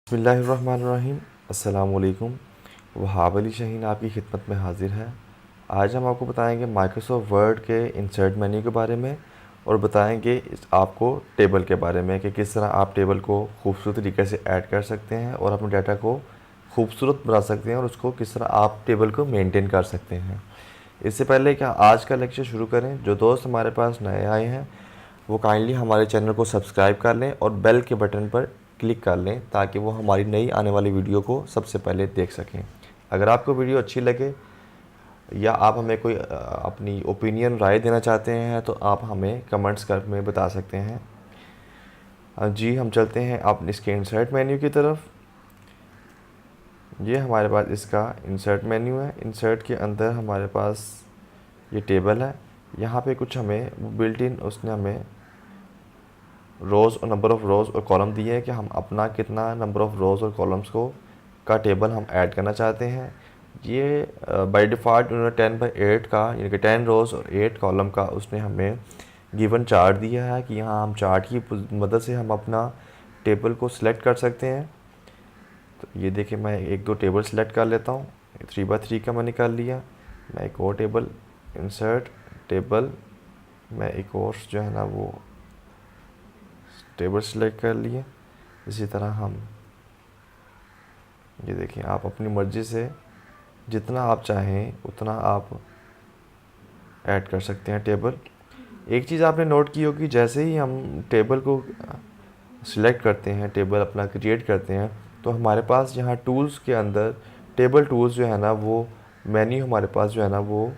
बिस्मिल्लाहिर्रहमानिर्रहीम। अस्सलामुअलैकुम। वहाब अली शाहीन आपकी खिदमत में हाज़िर है। आज हम आपको बताएंगे माइक्रोसॉफ्ट वर्ड के इंसर्ट मेन्यू के बारे में और बताएंगे आपको टेबल के बारे में कि किस तरह आप टेबल को खूबसूरत तरीके से ऐड कर सकते हैं और अपने डाटा को खूबसूरत बना सकते हैं और उसको किस तरह आप टेबल को मेंटेन कर सकते हैं। इससे पहले कि आज का लेक्चर शुरू करें, जो दोस्त हमारे पास नए आए हैं वो काइंडली हमारे चैनल को सब्सक्राइब कर लें और बेल के बटन पर क्लिक कर लें ताकि वो हमारी नई आने वाली वीडियो को सबसे पहले देख सकें। अगर आपको वीडियो अच्छी लगे या आप हमें कोई अपनी ओपिनियन राय देना चाहते हैं तो आप हमें कमेंट्स कर में बता सकते हैं। जी हम चलते हैं आप इसके इंसर्ट मेन्यू की तरफ। ये हमारे पास इसका इंसर्ट मेन्यू है। इंसर्ट के अंदर हमारे पास ये टेबल है। यहाँ पे कुछ हमें बिल्ट इन उसने हमें रोज़ और नंबर ऑफ़ रोज़ और कॉलम दिए हैं कि हम अपना कितना नंबर ऑफ़ रोज़ और कॉलम्स को का टेबल हम ऐड करना चाहते हैं। ये बाय डिफ़ॉल्ट उन्होंने 10/8 का यानी कि 10 रोज़ और 8 कॉलम का उसने हमें गिवन चार्ट दिया है कि यहाँ हम चार्ट की मदद से हम अपना टेबल को सिलेक्ट कर सकते हैं। तो ये देखिए मैं एक दो टेबल सेलेक्ट कर लेता हूँ। 3x3 का मैं निकाल लिया। मैं एक और टेबल इंसर्ट टेबल, मैं एक और जो है ना वो टेबल सेलेक्ट कर लिए। इसी तरह हम ये देखिए आप अपनी मर्ज़ी से जितना आप चाहें उतना आप ऐड कर सकते हैं टेबल। एक चीज़ आपने नोट की होगी, जैसे ही हम टेबल को सिलेक्ट करते हैं, टेबल अपना क्रिएट करते हैं, तो हमारे पास यहाँ टूल्स के अंदर टेबल टूल्स जो है ना वो मेन्यू हमारे पास जो है ना वो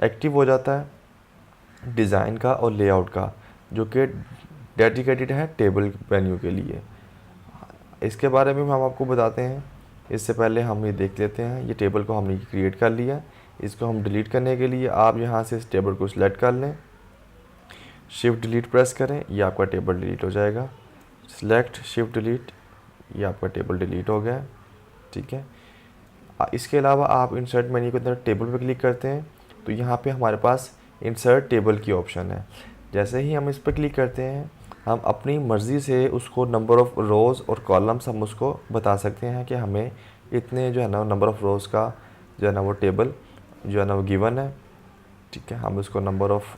एक्टिव हो जाता है डिज़ाइन का और लेआउट का, जो कि डेडिकेटेड है टेबल मेन्यू के लिए। इसके बारे में हम आपको बताते हैं। इससे पहले हम ये देख लेते हैं। ये टेबल को हमने क्रिएट कर लिया। इसको हम डिलीट करने के लिए आप यहाँ से इस टेबल को सिलेक्ट कर लें, शिफ्ट डिलीट प्रेस करें, ये आपका टेबल डिलीट हो जाएगा। सिलेक्ट शिफ्ट डिलीट, ये आपका टेबल डिलीट हो गया। ठीक है। इसके अलावा आप इंसर्ट मेन्यू के अंदर टेबल पर क्लिक करते हैं तो यहाँ पे हमारे पास इंसर्ट टेबल की ऑप्शन है। जैसे ही हम इस पर क्लिक करते हैं हम अपनी मर्ज़ी से उसको नंबर ऑफ़ रोज़ और कॉलम्स हम उसको बता सकते हैं कि हमें इतने जो है ना नंबर ऑफ़ रोज़ का जो है ना वो टेबल जो है ना वो गिवन है। ठीक है, हम उसको नंबर ऑफ़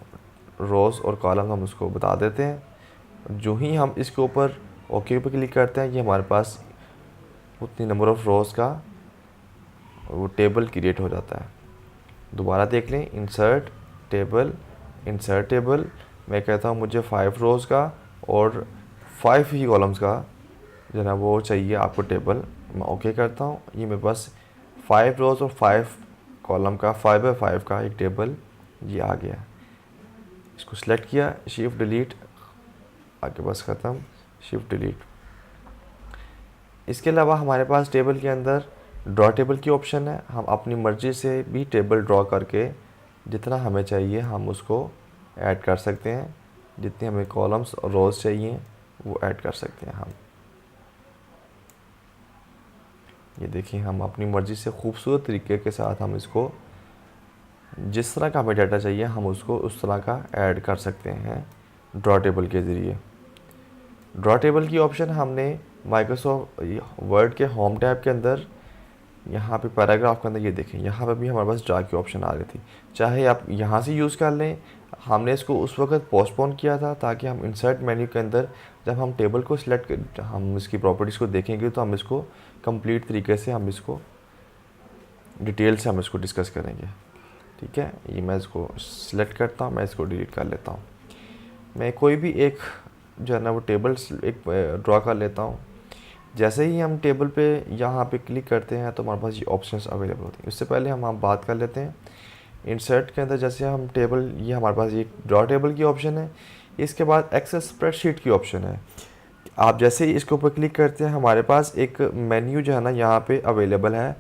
रोज़ और कॉलम हम उसको बता देते हैं। जो ही हम इसके ऊपर ओके पे क्लिक करते हैं ये हमारे पास उतनी नंबर ऑफ़ रोज़ का वो टेबल क्रिएट हो जाता है। दोबारा देख लें, इंसर्ट टेबल, इंसर्ट टेबल, मैं कहता हूँ मुझे 5 रोज़ का और 5 ही कॉलम्स का जो है ना वो चाहिए आपको टेबल। मैं ओके करता हूँ। ये मेरे पास 5 रोज़ और 5 कॉलम का 5x5 का एक टेबल ये आ गया। इसको सिलेक्ट किया, शिफ्ट डिलीट, आगे बस ख़त्म, शिफ्ट डिलीट। इसके अलावा हमारे पास टेबल के अंदर ड्रॉ टेबल की ऑप्शन है। हम अपनी मर्ज़ी से भी टेबल ड्रॉ करके जितना हमें चाहिए हम उसको ऐड कर सकते हैं। जितने हमें कॉलम्स और रोज़ चाहिए वो ऐड कर सकते हैं हम। ये देखिए हम अपनी मर्ज़ी से खूबसूरत तरीके के साथ हम इसको जिस तरह का हमें डाटा चाहिए हम उसको उस तरह का ऐड कर सकते हैं ड्रॉ टेबल के ज़रिए। ड्रॉ टेबल की ऑप्शन हमने माइक्रोसॉफ्ट वर्ड के होम टैब के अंदर यहाँ पे पैराग्राफ के अंदर ये देखें, यहाँ पे भी हमारे पास ड्रा की ऑप्शन आ रही थी। चाहे आप यहाँ से यूज़ कर लें, हमने इसको उस वक्त पोस्टपोन किया था ताकि हम इंसर्ट मेन्यू के अंदर जब हम टेबल को सिलेक्ट हम इसकी प्रॉपर्टीज़ को देखेंगे तो हम इसको कंप्लीट तरीके से हम इसको डिटेल से हम इसको डिस्कस करेंगे। ठीक है, ये मैं इसको सिलेक्ट करता हूँ, मैं इसको डिलीट कर लेता हूँ। मैं कोई भी एक जो है ना वो टेबल एक ड्रा कर लेता हूँ। जैसे ही हम टेबल पे यहाँ पे क्लिक करते हैं तो हमारे पास ये ऑप्शंस अवेलेबल होती हैं। इससे पहले हम बात कर लेते हैं इंसर्ट के अंदर। जैसे हम टेबल, ये हमारे पास ये ड्रॉ टेबल की ऑप्शन है। इसके बाद एक्सेस स्प्रेडशीट की ऑप्शन है। आप जैसे ही इसके ऊपर क्लिक करते हैं हमारे पास एक मेन्यू जो है ना यहाँ पे अवेलेबल है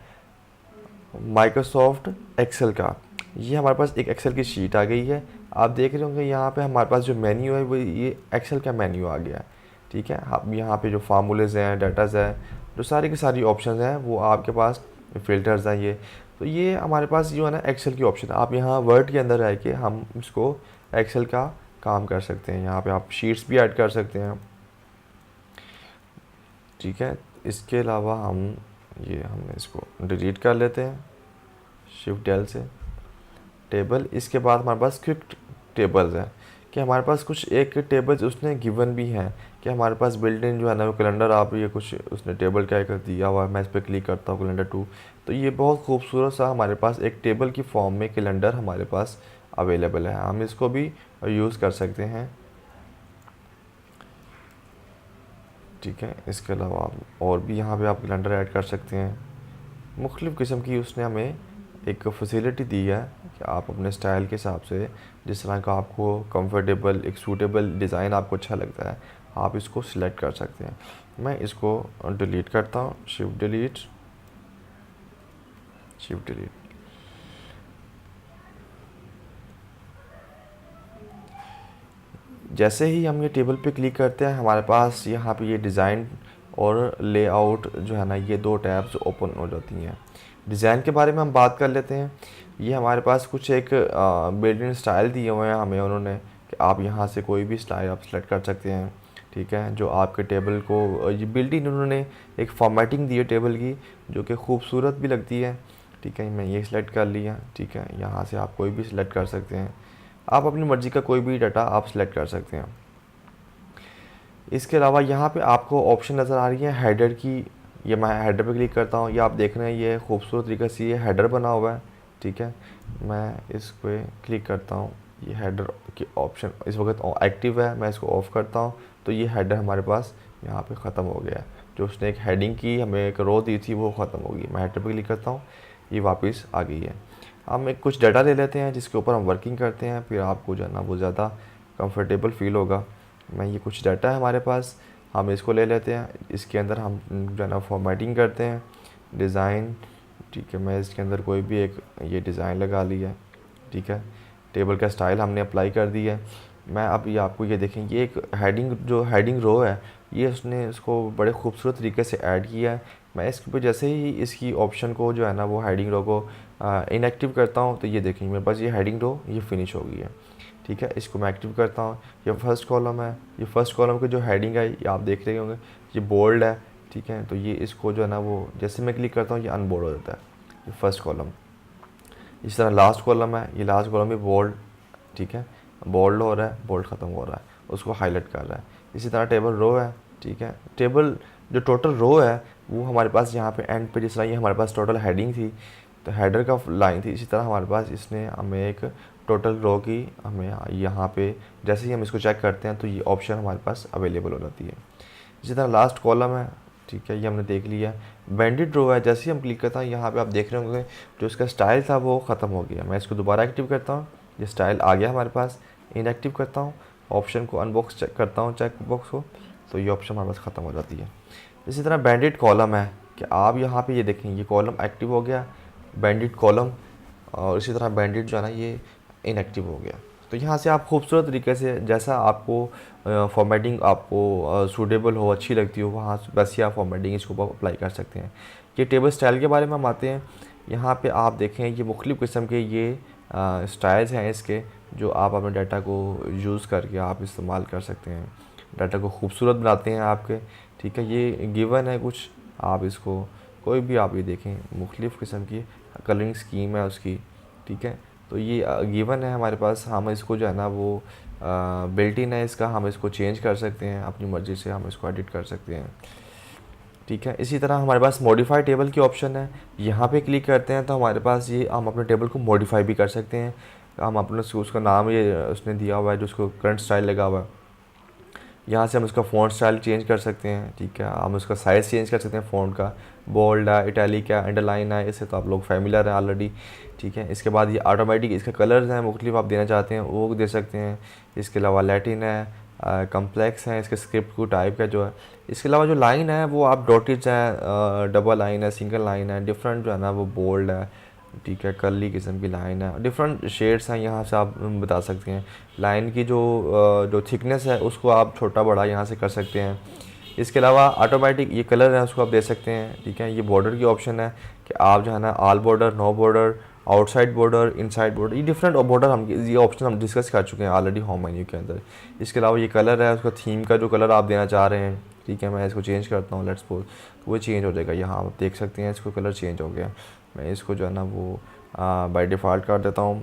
माइक्रोसॉफ्ट एक्सेल का। ये हमारे पास एक एक्सेल की शीट आ गई है। आप देख रहे होंगे यहाँ पे हमारे पास जो मेन्यू है वो ये एक्सेल का मेन्यू आ गया है। ठीक है, अब यहाँ पे जो फार्मूलेज़ हैं, डाटाज़ हैं, जो सारी की सारी ऑप्शंस हैं वो आपके पास फ़िल्टर्स हैं ये। तो ये हमारे पास जो है ना एक्सेल की ऑप्शन है। आप यहाँ वर्ड के अंदर रह के हम इसको एक्सेल का काम कर सकते हैं। यहाँ पे आप शीट्स भी ऐड कर सकते हैं। ठीक है, इसके अलावा हम इसको डिलीट कर लेते हैं शिफ्ट डेल से टेबल। इसके बाद हमारे पास क्विक टेबल्स है कि हमारे पास कुछ एक टेबल्स उसने गिवन भी हैं कि हमारे पास बिल्ट इन जो है ना वो कैलेंडर, आप ये कुछ उसने टेबल क्या कर दिया हुआ है। मैं इस पर क्लिक करता हूँ कैलेंडर 2, तो ये बहुत खूबसूरत सा हमारे पास एक टेबल की फॉर्म में कैलेंडर हमारे पास अवेलेबल है। हम इसको भी यूज़ कर सकते हैं, ठीक है। इसके अलावा आप और भी यहाँ पे आप कैलेंडर ऐड कर सकते हैं। मुख्तलिफ़ किस्म की उसने हमें एक फैसिलिटी दी है कि आप अपने स्टाइल के हिसाब से जिस तरह का आपको कंफर्टेबल, एक सूटेबल डिज़ाइन आपको अच्छा लगता है, आप इसको सिलेक्ट कर सकते हैं। मैं इसको डिलीट करता हूँ, शिफ्ट डिलीट, शिफ्ट डिलीट। जैसे ही हम ये टेबल पे क्लिक करते हैं हमारे पास यहाँ पे ये डिज़ाइन और लेआउट जो है ना, ये दो टैब्स ओपन हो जाती हैं। डिज़ाइन के बारे में हम बात कर लेते हैं। ये हमारे पास कुछ एक बिल्ट इन स्टाइल दिए हुए हैं हमें उन्होंने कि आप यहाँ से कोई भी स्टाइल आप सेलेक्ट कर सकते हैं, ठीक है। जो आपके टेबल को ये बिल्ट इन उन्होंने एक फॉर्मेटिंग दी है टेबल की जो कि खूबसूरत भी लगती है, ठीक है। मैं ये सिलेक्ट कर लिया, ठीक है। यहाँ से आप कोई भी सिलेक्ट कर सकते हैं, आप अपनी मर्ज़ी का कोई भी डाटा आप सिलेक्ट कर सकते हैं। इसके अलावा यहाँ पे आपको ऑप्शन नज़र आ रही है हेडर की। ये मैं हेडर पे क्लिक करता हूँ, ये आप देख रहे हैं ये खूबसूरत तरीके से ये हेडर बना हुआ है, ठीक है। मैं इस पर क्लिक करता हूँ, ये हेडर की ऑप्शन इस वक्त एक्टिव है। मैं इसको ऑफ़ करता हूँ तो ये हेडर हमारे पास यहाँ पे ख़त्म हो गया है। जो उसने एक हेडिंग की हमें एक रो दी थी वो ख़त्म हो गई। मैं हेडर पे क्लिक करता हूँ, ये वापस आ गई है। हम एक कुछ डाटा ले लेते हैं जिसके ऊपर हम वर्किंग करते हैं, फिर आपको जो है ना वो ज़्यादा कंफर्टेबल फील होगा। मैं ये कुछ डाटा है हमारे पास, हम इसको ले लेते हैं। इसके अंदर हम जो है ना फॉर्मेटिंग करते हैं, डिज़ाइन, ठीक है। मैं इसके अंदर कोई भी एक ये डिज़ाइन लगा लिया है, ठीक है। टेबल का स्टाइल हमने अप्लाई कर दिया है। मैं अब ये आपको ये देखें, ये एक हेडिंग जो हेडिंग रो है ये उसने इसको बड़े खूबसूरत तरीके से ऐड किया है। मैं इसके ऊपर जैसे ही इसकी ऑप्शन को जो है ना वो हेडिंग रो को इनएक्टिव करता हूँ तो ये देखें मेरे पास ये हेडिंग रो ये फिनिश हो गई है, ठीक है। इसको मैं एक्टिव करता हूँ, ये फर्स्ट कॉलम है। ये फर्स्ट कॉलम की जो हेडिंग है ये आप देख रहे होंगे ये बोल्ड है, ठीक है। तो ये इसको जो है ना वो जैसे मैं क्लिक करता हूँ ये अनबोल्ड हो जाता है, ये फर्स्ट कॉलम। इस तरह लास्ट कॉलम है, ये लास्ट कॉलम भी बोल्ड, ठीक है। बोल्ड हो रहा है, बोल्ड ख़त्म हो रहा है, उसको हाईलाइट कर रहा है। इसी तरह टेबल रो है, ठीक है। टेबल जो टोटल रो है वो हमारे पास यहाँ पे एंड पे जिस तरह ये हमारे पास टोटल हेडिंग थी तो हेडर का लाइन थी, इसी तरह हमारे पास इसने हमें एक टोटल रो की हमें यहाँ पे जैसे ही हम इसको चेक करते हैं तो ये ऑप्शन हमारे पास अवेलेबल हो जाती है। इसी तरह लास्ट कॉलम है, ठीक है, ये हमने देख लिया। बैंडेड रो है, जैसे ही हम क्लिक करते हैं यहाँ पे आप देख रहे होंगे जो इसका स्टाइल था वो ख़त्म हो गया। मैं इसको दोबारा एक्टिव करता हूँ, ये स्टाइल आ गया हमारे पास। इनएक्टिव करता हूँ, ऑप्शन को अनबॉक्स चेक करता हूँ, चेक बॉक्स को, तो ये ऑप्शन हमारे पास ख़त्म हो जाती है। इसी तरह बैंडेड कॉलम है कि आप यहाँ पे ये देखें ये कॉलम एक्टिव हो गया, बैंडेड कॉलम, और इसी तरह बैंडेड जो है ना ये इनएक्टिव हो गया। तो यहाँ से आप खूबसूरत तरीके से जैसा आपको फॉर्मेटिंग आपको सूटेबल हो, अच्छी लगती हो, वहाँ वैसे आप फॉर्मेटिंग इसको अप्लाई कर सकते हैं। ये टेबल स्टाइल के बारे में हम आते हैं। यहाँ पे आप देखें ये मुख्तलिफ़ किस्म के ये स्टाइल्स हैं इसके जो आप अपने डाटा को यूज़ करके आप इस्तेमाल कर सकते हैं, डाटा को खूबसूरत बनाते हैं आपके, ठीक है। ये गिवन है कुछ, आप इसको कोई भी आप ये देखें मुख्तलिफ़ किस्म की कलरिंग स्कीम है उसकी, ठीक है। तो ये गिवन है हमारे पास, हम इसको जो है ना वो बिल्ट इन है इसका, हम इसको चेंज कर सकते हैं अपनी मर्ज़ी से, हम इसको एडिट कर सकते हैं, ठीक है। इसी तरह हमारे पास मॉडिफाई टेबल की ऑप्शन है, यहाँ पे क्लिक करते हैं तो हमारे पास ये हम अपने टेबल को मॉडिफाई भी कर सकते हैं। हम अपने उसका नाम ये उसने दिया हुआ है जो उसको करंट स्टाइल लगा हुआ है, यहाँ से हम उसका फ़ॉन्ट स्टाइल चेंज कर सकते हैं, ठीक है। हम उसका साइज़ चेंज कर सकते हैं फ़ॉन्ट का, बोल्ड है, इटैलिक है, अंडरलाइन है, इससे तो आप लोग फैमिलियर हैं ऑलरेडी, ठीक है। इसके बाद ये ऑटोमेटिक इसके कलर्स हैं मुख्तलिफ आप देना चाहते हैं वो दे सकते हैं। इसके अलावा लैटिन है, कम्प्लेक्स है, इसके स्क्रिप्ट को टाइप का जो है। इसके अलावा जो लाइन है वो आप डॉटेड है, डबल लाइन है, सिंगल लाइन है, डिफरेंट जो है ना वो बोल्ड है, ठीक है, कर्ली किस्म की लाइन है, डिफरेंट शेड्स हैं, यहाँ से आप बता सकते हैं। लाइन की जो थिकनेस है उसको आप छोटा बड़ा यहाँ से कर सकते हैं। इसके अलावा ऑटोमेटिक ये कलर है उसको आप दे सकते हैं, ठीक है। ये बॉर्डर की ऑप्शन है कि आप जो है ना all border, no border, outside border, inside border, ये डिफरेंट बॉर्डर हम ये ऑप्शन हम डिस्कस कर चुके हैं ऑलरेडी होम मेन्यू के अंदर। इसके अलावा ये कलर है उसका थीम का जो कलर आप देना चाह रहे हैं, ठीक है, मैं इसको चेंज करता हूँ, लेट्स सपोज, तो वो चेंज हो जाएगा। यहाँ आप देख सकते हैं इसको कलर चेंज हो गया। मैं इसको जो है ना वो बाय डिफ़ॉल्ट कर देता हूँ